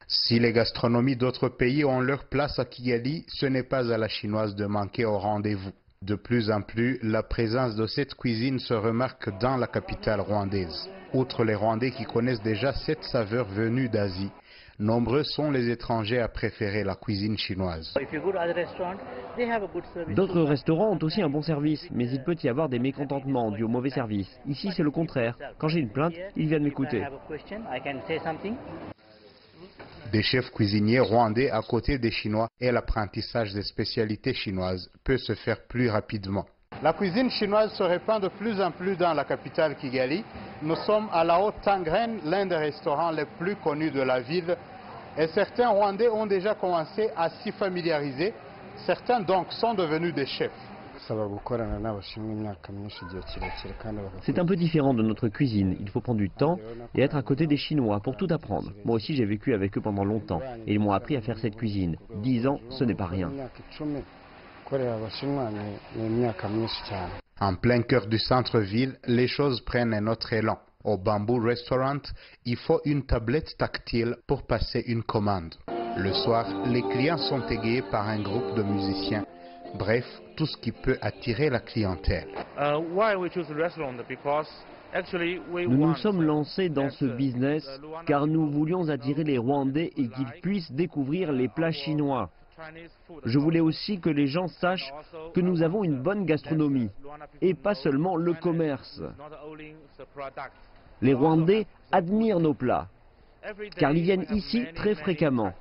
Si les gastronomies d'autres pays ont leur place à Kigali, ce n'est pas à la chinoise de manquer au rendez-vous. De plus en plus, la présence de cette cuisine se remarque dans la capitale rwandaise. Outre les Rwandais qui connaissent déjà cette saveur venue d'Asie, nombreux sont les étrangers à préférer la cuisine chinoise. D'autres restaurants ont aussi un bon service, mais il peut y avoir des mécontentements dus au mauvais service. Ici, c'est le contraire. Quand j'ai une plainte, ils viennent m'écouter. Des chefs cuisiniers rwandais à côté des Chinois et l'apprentissage des spécialités chinoises peut se faire plus rapidement. La cuisine chinoise se répand de plus en plus dans la capitale Kigali. Nous sommes à la Haute Tangren, l'un des restaurants les plus connus de la ville. Et certains Rwandais ont déjà commencé à s'y familiariser. Certains donc sont devenus des chefs. C'est un peu différent de notre cuisine. Il faut prendre du temps et être à côté des Chinois pour tout apprendre. Moi aussi, j'ai vécu avec eux pendant longtemps et ils m'ont appris à faire cette cuisine. 10 ans, ce n'est pas rien. En plein cœur du centre-ville, les choses prennent un autre élan. Au Bamboo Restaurant, il faut une tablette tactile pour passer une commande. Le soir, les clients sont égayés par un groupe de musiciens. Bref, tout ce qui peut attirer la clientèle. Nous nous sommes lancés dans ce business car nous voulions attirer les Rwandais et qu'ils puissent découvrir les plats chinois. Je voulais aussi que les gens sachent que nous avons une bonne gastronomie et pas seulement le commerce. Les Rwandais admirent nos plats car ils viennent ici très fréquemment.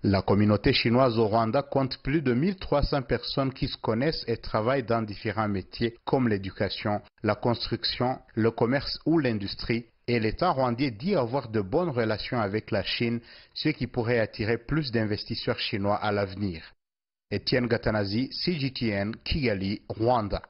La communauté chinoise au Rwanda compte plus de 1300 personnes qui se connaissent et travaillent dans différents métiers comme l'éducation, la construction, le commerce ou l'industrie. Et l'État rwandais dit avoir de bonnes relations avec la Chine, ce qui pourrait attirer plus d'investisseurs chinois à l'avenir. Etienne Gatanazi, CGTN, Kigali, Rwanda.